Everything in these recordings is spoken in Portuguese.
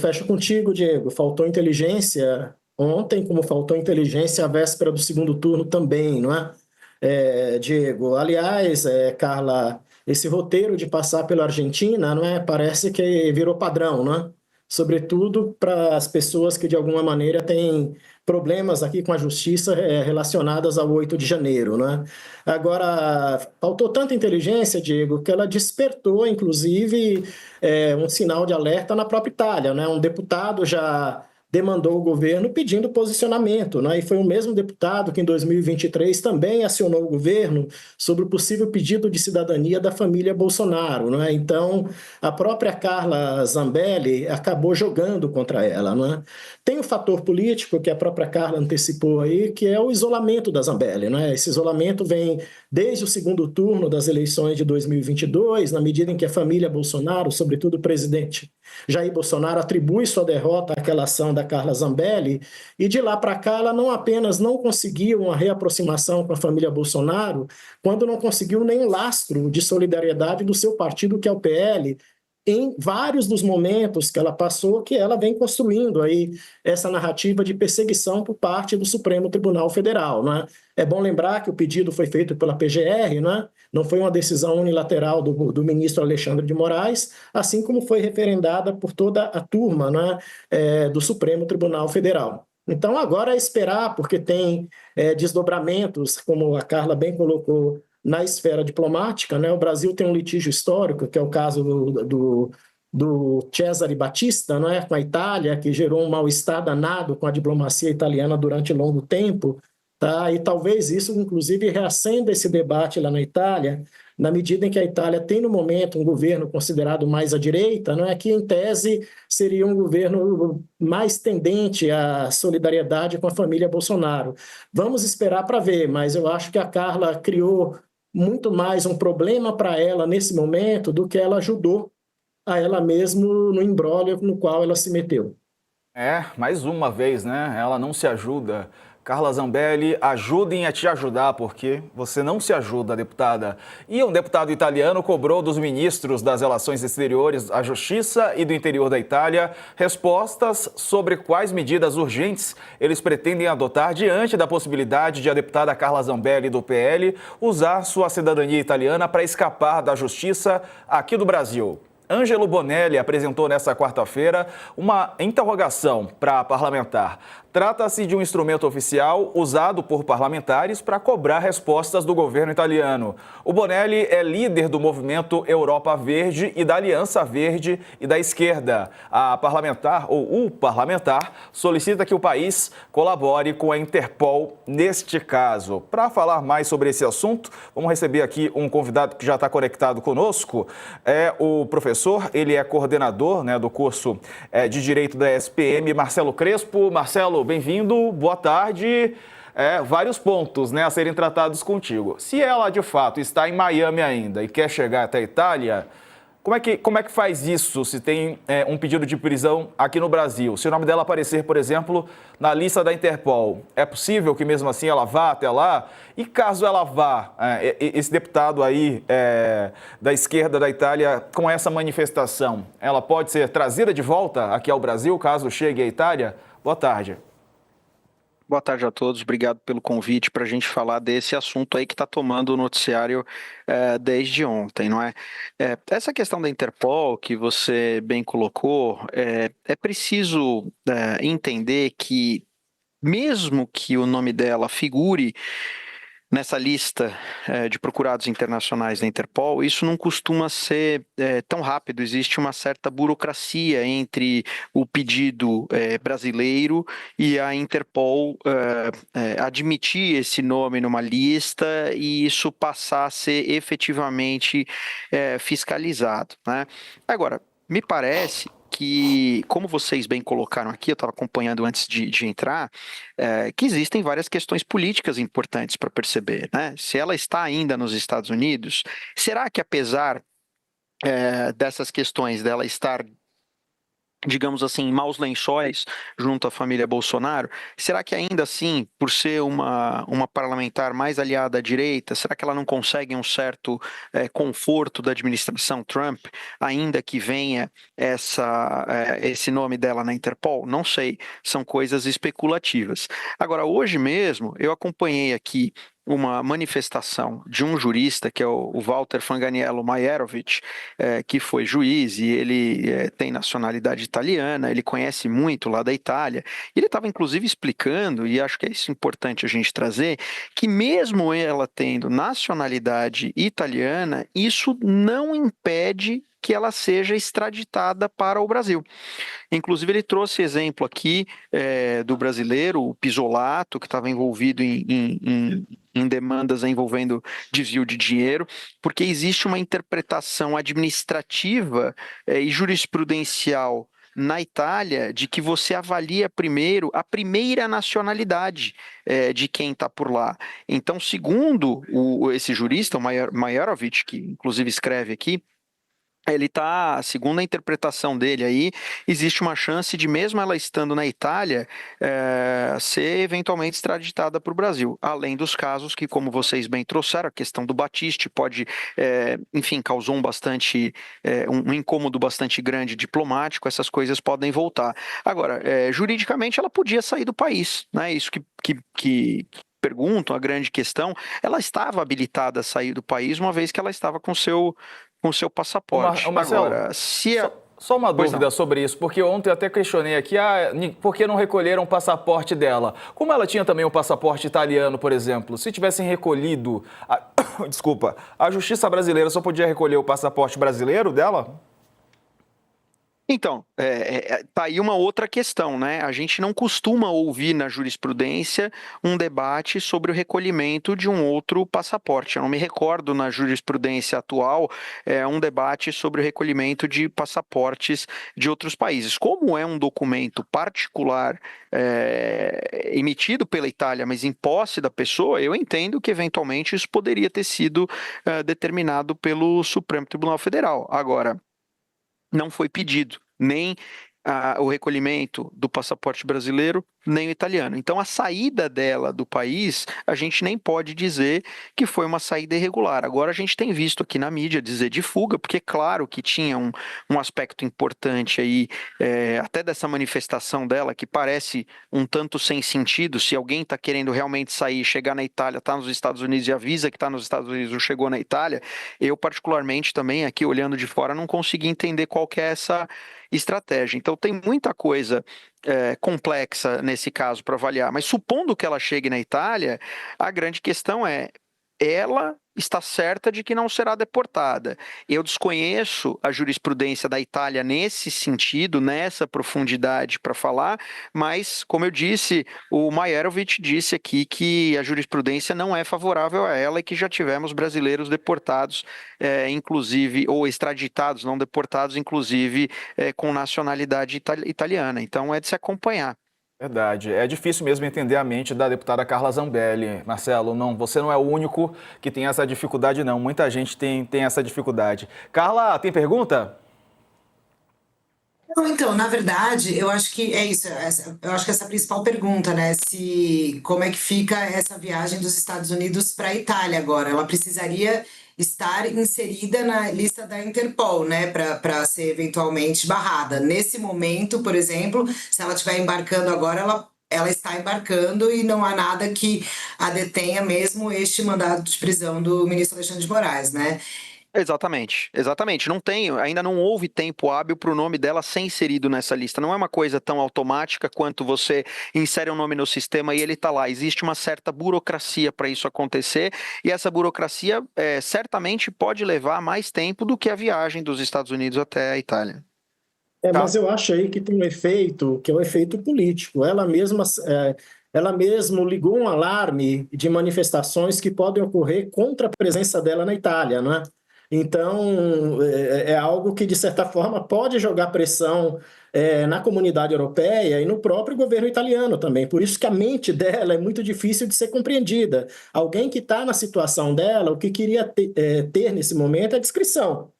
Fecho contigo, Diego. Faltou inteligência ontem, como faltou inteligência à véspera do segundo turno também, não é? Diego, aliás, Carla, esse roteiro de passar pela Argentina, não é? Parece que virou padrão, não é? Sobretudo para as pessoas que de alguma maneira têm problemas aqui com a justiça relacionadas ao 8 de janeiro, não é? Agora, faltou tanta inteligência, Diego, que ela despertou, inclusive, um sinal de alerta na própria Itália, né? Um deputado já demandou o governo pedindo posicionamento, né? E foi o mesmo deputado que em 2023 também acionou o governo sobre o possível pedido de cidadania da família Bolsonaro, né? Então, a própria Carla Zambelli acabou jogando contra ela, né? Tem o fator político que a própria Carla antecipou aí, que é o isolamento da Zambelli, né? Esse isolamento vem desde o segundo turno das eleições de 2022, na medida em que a família Bolsonaro, sobretudo o presidente Jair Bolsonaro, atribui sua derrota àquela ação da Carla Zambelli, e de lá para cá ela não apenas não conseguiu uma reaproximação com a família Bolsonaro, quando não conseguiu nenhum lastro de solidariedade do seu partido, que é o PL, em vários dos momentos que ela passou, que ela vem construindo aí essa narrativa de perseguição por parte do Supremo Tribunal Federal, né? É bom lembrar que o pedido foi feito pela PGR, né? Não foi uma decisão unilateral do ministro Alexandre de Moraes, assim como foi referendada por toda a turma, né, do Supremo Tribunal Federal. Então, agora é esperar, porque tem desdobramentos, como a Carla bem colocou, na esfera diplomática, né? O Brasil tem um litígio histórico, que é o caso do Cesare Batista, né, com a Itália, que gerou um mal-estar danado com a diplomacia italiana durante longo tempo, tá? E talvez isso, inclusive, reacenda esse debate lá na Itália, na medida em que a Itália tem, no momento, um governo considerado mais à direita, não é, que, em tese, seria um governo mais tendente à solidariedade com a família Bolsonaro. Vamos esperar para ver, mas eu acho que a Carla criou muito mais um problema para ela nesse momento do que ela ajudou a ela mesmo no imbróglio no qual ela se meteu. Mais uma vez, né? Ela não se ajuda. Carla Zambelli, ajudem a te ajudar, porque você não se ajuda, deputada. E um deputado italiano cobrou dos ministros das Relações Exteriores, da Justiça e do Interior da Itália respostas sobre quais medidas urgentes eles pretendem adotar diante da possibilidade de a deputada Carla Zambelli, do PL, usar sua cidadania italiana para escapar da justiça aqui do Brasil. Ângelo Bonelli apresentou nesta quarta-feira uma interrogação para a parlamentar. Trata-se de um instrumento oficial usado por parlamentares para cobrar respostas do governo italiano. O Bonelli é líder do movimento Europa Verde e da Aliança Verde e da Esquerda. A parlamentar, ou o parlamentar, solicita que o país colabore com a Interpol neste caso. Para falar mais sobre esse assunto, vamos receber aqui um convidado que já está conectado conosco. É o professor, ele é coordenador, né, do curso de Direito da SPM, Marcelo Crespo. Marcelo, bem-vindo, boa tarde. Vários pontos, né, a serem tratados contigo. Se ela, de fato, está em Miami ainda e quer chegar até a Itália, como é que faz isso se tem um pedido de prisão aqui no Brasil? Se o nome dela aparecer, por exemplo, na lista da Interpol, é possível que mesmo assim ela vá até lá? E caso ela vá, esse deputado aí da esquerda da Itália, com essa manifestação, ela pode ser trazida de volta aqui ao Brasil, caso chegue à Itália? Boa tarde. Boa tarde a todos, obrigado pelo convite para a gente falar desse assunto aí que está tomando o noticiário desde ontem, não é? Essa questão da Interpol que você bem colocou, é preciso entender que mesmo que o nome dela figure nessa lista de procurados internacionais da Interpol, isso não costuma ser tão rápido. Existe uma certa burocracia entre o pedido brasileiro e a Interpol admitir esse nome numa lista e isso passar a ser efetivamente fiscalizado, né? Agora, me parece que, como vocês bem colocaram aqui, eu estava acompanhando antes de entrar, que existem várias questões políticas importantes para perceber, né? Se ela está ainda nos Estados Unidos, será que apesar dessas questões dela estar digamos assim, em maus lençóis junto à família Bolsonaro, será que ainda assim, por ser uma parlamentar mais aliada à direita, será que ela não consegue um certo conforto da administração Trump, ainda que venha esse nome dela na Interpol? Não sei, são coisas especulativas. Agora, hoje mesmo, eu acompanhei aqui uma manifestação de um jurista, que é o Walter Fanganiello Maierovitch, que foi juiz e ele tem nacionalidade italiana, ele conhece muito lá da Itália. Ele estava inclusive explicando, e acho que é isso importante a gente trazer, que mesmo ela tendo nacionalidade italiana, isso não impede que ela seja extraditada para o Brasil. Inclusive, ele trouxe exemplo aqui do brasileiro, o Pisolato, que estava envolvido em demandas envolvendo desvio de dinheiro, porque existe uma interpretação administrativa e jurisprudencial na Itália de que você avalia primeiro a primeira nacionalidade de quem está por lá. Então, segundo esse jurista, o Majerovic, que inclusive escreve aqui, ele está, segundo a interpretação dele aí, existe uma chance de, mesmo ela estando na Itália, ser eventualmente extraditada para o Brasil. Além dos casos que, como vocês bem trouxeram, a questão do Batiste pode, enfim, causou um incômodo bastante grande diplomático, essas coisas podem voltar. Agora, juridicamente, ela podia sair do país, né? Isso que perguntam, a grande questão, ela estava habilitada a sair do país, uma vez que ela estava com seu passaporte. Marcelo, Agora, se só uma Pois não. dúvida sobre isso, porque ontem eu até questionei aqui, por que não recolheram o passaporte dela? Como ela tinha também um passaporte italiano, por exemplo, se tivessem recolhido, desculpa, a justiça brasileira só podia recolher o passaporte brasileiro dela? Então, tá aí uma outra questão, né? A gente não costuma ouvir na jurisprudência um debate sobre o recolhimento de um outro passaporte. Eu não me recordo na jurisprudência atual um debate sobre o recolhimento de passaportes de outros países. Como é um documento particular emitido pela Itália, mas em posse da pessoa, eu entendo que eventualmente isso poderia ter sido determinado pelo Supremo Tribunal Federal. Agora, não foi pedido nem o recolhimento do passaporte brasileiro, nem o italiano. Então, a saída dela do país, a gente nem pode dizer que foi uma saída irregular. Agora, a gente tem visto aqui na mídia dizer de fuga, porque, claro, que tinha um aspecto importante aí, até dessa manifestação dela, que parece um tanto sem sentido. Se alguém está querendo realmente sair, chegar na Itália, está nos Estados Unidos e avisa que está nos Estados Unidos ou chegou na Itália, eu, particularmente, também, aqui olhando de fora, não consegui entender qual que é essa estratégia. Então, tem muita coisa complexa nesse caso para avaliar, mas supondo que ela chegue na Itália, a grande questão ela está certa de que não será deportada. Eu desconheço a jurisprudência da Itália nesse sentido, nessa profundidade para falar, mas, como eu disse, o Maierovitch disse aqui que a jurisprudência não é favorável a ela e que já tivemos brasileiros deportados, inclusive, ou extraditados, não deportados, inclusive, com nacionalidade italiana. Então, é de se acompanhar. Verdade. É difícil mesmo entender a mente da deputada Carla Zambelli. Marcelo, não, você não é o único que tem essa dificuldade, não. Muita gente tem essa dificuldade. Carla, tem pergunta? Não, então, na verdade, eu acho que é isso. Eu acho que essa é a principal pergunta, né? Como é que fica essa viagem dos Estados Unidos para a Itália agora? Ela precisaria estar inserida na lista da Interpol, né? Para ser eventualmente barrada. Nesse momento, por exemplo, se ela estiver embarcando agora, ela está embarcando e não há nada que a detenha, mesmo este mandado de prisão do ministro Alexandre de Moraes, né? Exatamente, exatamente. Ainda não houve tempo hábil para o nome dela ser inserido nessa lista. Não é uma coisa tão automática quanto você insere um nome no sistema e ele está lá. Existe uma certa burocracia para isso acontecer e essa burocracia certamente pode levar mais tempo do que a viagem dos Estados Unidos até a Itália. Mas eu acho aí que tem um efeito, que é um efeito político. Ela mesmo ligou um alarme de manifestações que podem ocorrer contra a presença dela na Itália, não é? Então, é algo que, de certa forma, pode jogar pressão na comunidade europeia e no próprio governo italiano também. Por isso que a mente dela é muito difícil de ser compreendida. Alguém que está na situação dela, o que queria ter nesse momento é discrição.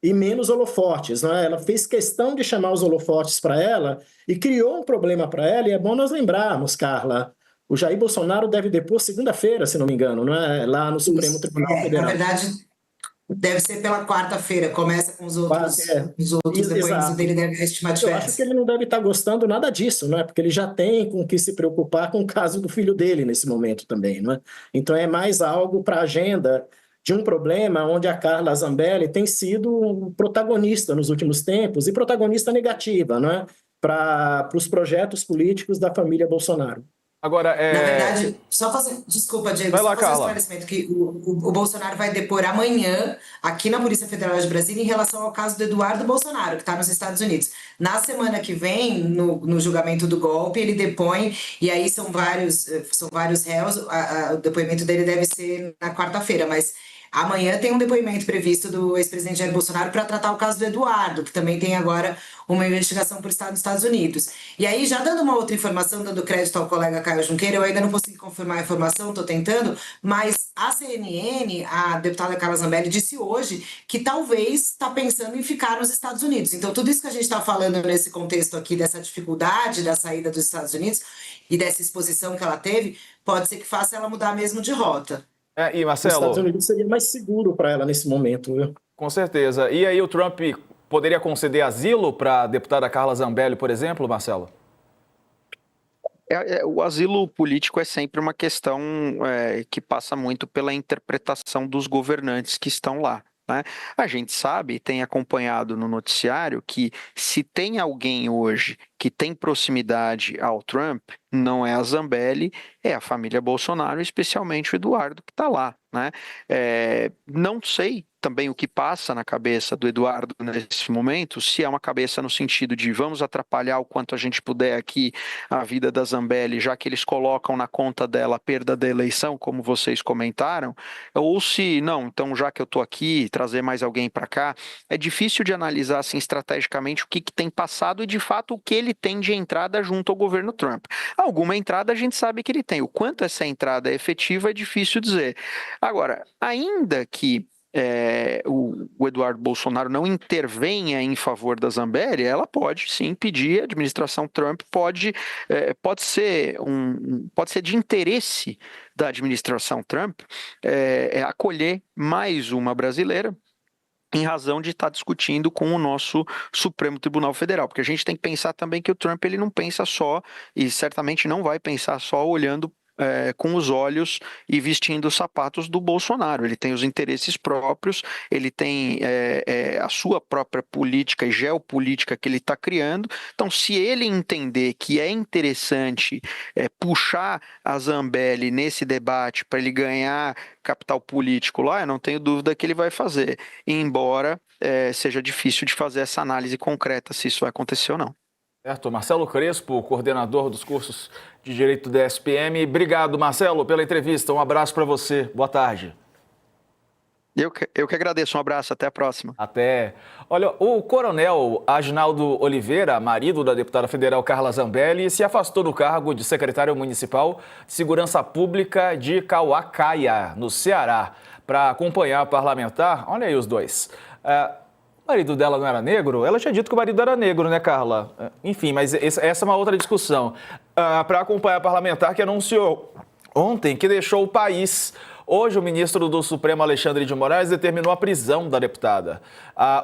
e menos holofotes, não é? Ela fez questão de chamar os holofotes para ela e criou um problema para ela, e é bom nós lembrarmos, Carla, o Jair Bolsonaro deve depor segunda-feira, se não me engano, não é? Lá no Supremo Isso. Tribunal Na Federal. verdade, deve ser pela quarta-feira, começa com os outros depoimentos Exato. dele, a estimativa Eu é acho que essa. ele não deve estar gostando nada disso, não é? Porque ele já tem com que se preocupar com o caso do filho dele nesse momento também, não é? Então é mais algo para a agenda de um problema onde a Carla Zambelli tem sido um protagonista nos últimos tempos, e protagonista negativa, não é? Para os projetos políticos da família Bolsonaro. Agora, Na verdade, desculpa, Diego, vai só lá, fazer um Carla. esclarecimento que o Bolsonaro vai depor amanhã aqui na Polícia Federal de Brasília em relação ao caso do Eduardo Bolsonaro, que está nos Estados Unidos. Na semana que vem, no julgamento do golpe, ele depõe, e aí são vários réus, o depoimento dele deve ser na quarta-feira, mas amanhã tem um depoimento previsto do ex-presidente Jair Bolsonaro para tratar o caso do Eduardo, que também tem agora uma investigação por estar nos Estados Unidos. E aí, já dando uma outra informação, dando crédito ao colega Caio Junqueira, eu ainda não consegui confirmar a informação, estou tentando, mas a CNN, a deputada Carla Zambelli, disse hoje que talvez está pensando em ficar nos Estados Unidos. Então, tudo isso que a gente está falando nesse contexto aqui, dessa dificuldade da saída dos Estados Unidos e dessa exposição que ela teve, pode ser que faça ela mudar mesmo de rota. E Os Estados Marcelo, Unidos seria mais seguro para ela nesse momento, viu? com certeza. E aí o Trump poderia conceder asilo para a deputada Carla Zambelli, por exemplo, Marcelo? O asilo político é sempre uma questão que passa muito pela interpretação dos governantes que estão lá, né? A gente sabe, tem acompanhado no noticiário, que se tem alguém hoje que tem proximidade ao Trump, não é a Zambelli, é a família Bolsonaro, especialmente o Eduardo, que está lá, né? Não sei também o que passa na cabeça do Eduardo nesse momento, se é uma cabeça no sentido de vamos atrapalhar o quanto a gente puder aqui a vida da Zambelli, já que eles colocam na conta dela a perda da eleição, como vocês comentaram, ou se não, então já que eu estou aqui, trazer mais alguém para cá, é difícil de analisar assim estrategicamente o que tem passado e de fato o que ele tem de entrada junto ao governo Trump. Alguma entrada a gente sabe que ele tem, o quanto essa entrada é efetiva é difícil dizer. Agora, ainda que o Eduardo Bolsonaro não intervenha em favor da Zambelli, ela pode sim pedir, a administração Trump pode ser de interesse da administração Trump acolher mais uma brasileira, em razão de estar discutindo com o nosso Supremo Tribunal Federal, porque a gente tem que pensar também que o Trump ele não pensa só, e certamente não vai pensar só olhando com os olhos e vestindo os sapatos do Bolsonaro. Ele tem os interesses próprios, ele tem a sua própria política e geopolítica que ele está criando. Então, se ele entender que é interessante puxar a Zambelli nesse debate para ele ganhar capital político lá, eu não tenho dúvida que ele vai fazer, embora seja difícil de fazer essa análise concreta se isso vai acontecer ou não. Certo. Marcelo Crespo, coordenador dos cursos de Direito da SPM. Obrigado, Marcelo, pela entrevista. Um abraço para você. Boa tarde. Eu que agradeço. Um abraço. Até a próxima. Até. Olha, o coronel Aginaldo Oliveira, marido da deputada federal Carla Zambelli, se afastou do cargo de secretário municipal de Segurança Pública de Cauacaia, no Ceará, para acompanhar a parlamentar. Olha aí os dois. O marido dela não era negro? Ela tinha dito que o marido era negro, né, Carla? Enfim, mas essa é uma outra discussão. Para acompanhar a parlamentar que anunciou ontem que deixou o país. Hoje, o ministro do Supremo, Alexandre de Moraes, determinou a prisão da deputada.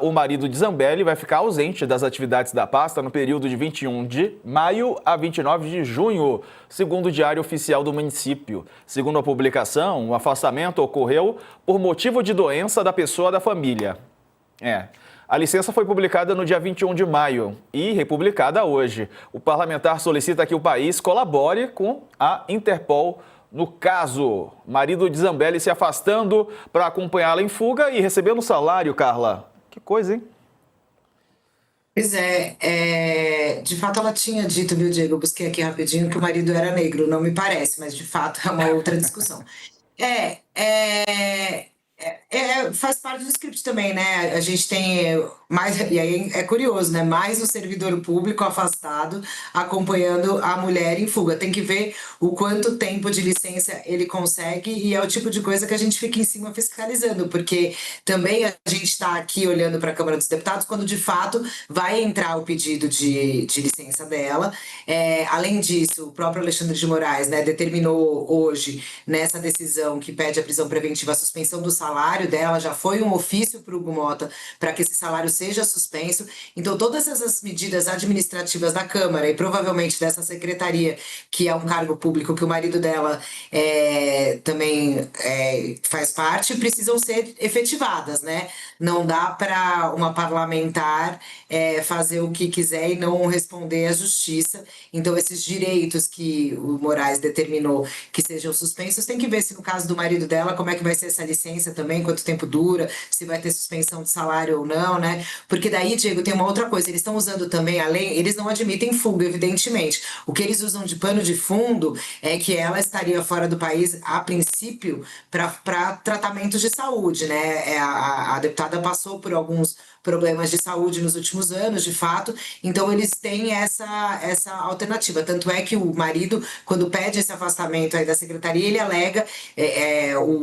O marido de Zambelli vai ficar ausente das atividades da pasta no período de 21 de maio a 29 de junho, segundo o Diário Oficial do município. Segundo a publicação, o afastamento ocorreu por motivo de doença da pessoa da família. A licença foi publicada no dia 21 de maio e republicada hoje. O parlamentar solicita que o país colabore com a Interpol no caso. Marido de Zambelli se afastando para acompanhá-la em fuga e recebendo salário, Carla. Que coisa, hein? Pois de fato ela tinha dito, viu, Diego? Eu busquei aqui rapidinho que o marido era negro, não me parece, mas de fato é uma outra discussão. Faz parte do script também, né? A gente tem mais, e aí é curioso, né? Mais um servidor público afastado acompanhando a mulher em fuga. Tem que ver o quanto tempo de licença ele consegue, e é o tipo de coisa que a gente fica em cima fiscalizando, porque também a gente está aqui olhando para a Câmara dos Deputados quando de fato vai entrar o pedido de licença dela. Além disso, o próprio Alexandre de Moraes, né, determinou hoje, nessa decisão que pede a prisão preventiva, a suspensão do salário dela, já foi um ofício para o Hugo Mota para que esse salário seja suspenso. Então, todas essas medidas administrativas da Câmara e provavelmente dessa secretaria, que é um cargo público que o marido dela também faz parte, precisam ser efetivadas, né? Não dá para uma parlamentar fazer o que quiser e não responder à justiça. Então, esses direitos que o Moraes determinou que sejam suspensos, tem que ver se no caso do marido dela, como é que vai ser essa licença também, quanto tempo dura, se vai ter suspensão de salário ou não, né? Porque daí, Diego, tem uma outra coisa, eles estão usando também, além, eles não admitem fuga, evidentemente. O que eles usam de pano de fundo é que ela estaria fora do país, a princípio, para tratamentos de saúde, né? A deputada passou por alguns problemas de saúde nos últimos anos, de fato, então eles têm essa alternativa. Tanto é que o marido, quando pede esse afastamento aí da secretaria, ele alega,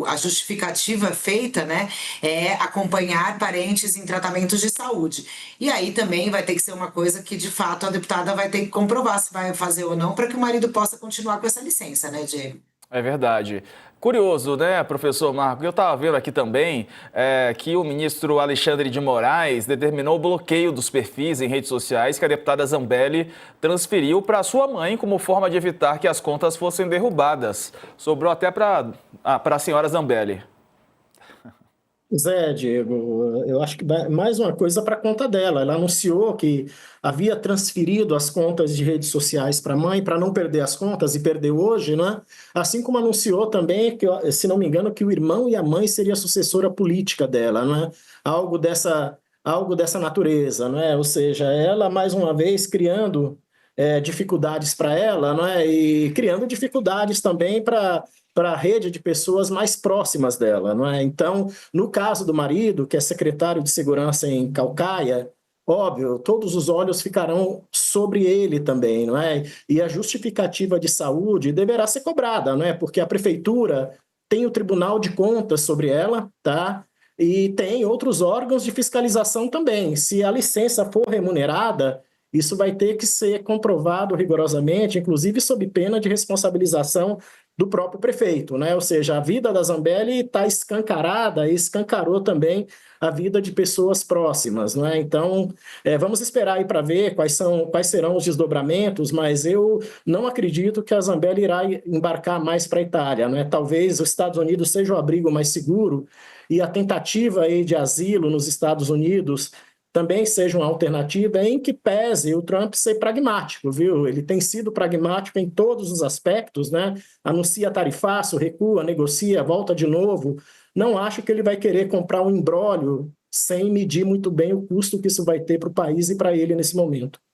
a justificativa feita, né, é acompanhar parentes em tratamentos de saúde. E aí também vai ter que ser uma coisa que, de fato, a deputada vai ter que comprovar se vai fazer ou não, para que o marido possa continuar com essa licença, né, Diego? É verdade. Curioso, né, professor Marco? Eu estava vendo aqui também que o ministro Alexandre de Moraes determinou o bloqueio dos perfis em redes sociais que a deputada Zambelli transferiu para sua mãe como forma de evitar que as contas fossem derrubadas. Sobrou até para a senhora Zambelli. Zé, Diego, eu acho que mais uma coisa para a conta dela. Ela anunciou que havia transferido as contas de redes sociais para a mãe para não perder as contas e perdeu hoje, né? Assim como anunciou também, que, se não me engano, que o irmão e a mãe seria a sucessora política dela, né? Algo dessa natureza, né? Ou seja, ela mais uma vez criando dificuldades para ela, né? E criando dificuldades também para a rede de pessoas mais próximas dela, não é? Então, no caso do marido, que é secretário de segurança em Calcaia, óbvio, todos os olhos ficarão sobre ele também, não é? E a justificativa de saúde deverá ser cobrada, não é? Porque a prefeitura tem o Tribunal de Contas sobre ela, tá? E tem outros órgãos de fiscalização também. Se a licença for remunerada, isso vai ter que ser comprovado rigorosamente, inclusive sob pena de responsabilização do próprio prefeito, né? Ou seja, a vida da Zambelli está escancarada e escancarou também a vida de pessoas próximas, né? Então, vamos esperar aí para ver quais serão os desdobramentos, mas eu não acredito que a Zambelli irá embarcar mais para a Itália, né? Talvez os Estados Unidos seja o abrigo mais seguro e a tentativa aí de asilo nos Estados Unidos também seja uma alternativa, em que pese o Trump ser pragmático, viu? Ele tem sido pragmático em todos os aspectos, né? Anuncia tarifaço, recua, negocia, volta de novo. Não acho que ele vai querer comprar um imbróglio sem medir muito bem o custo que isso vai ter para o país e para ele nesse momento.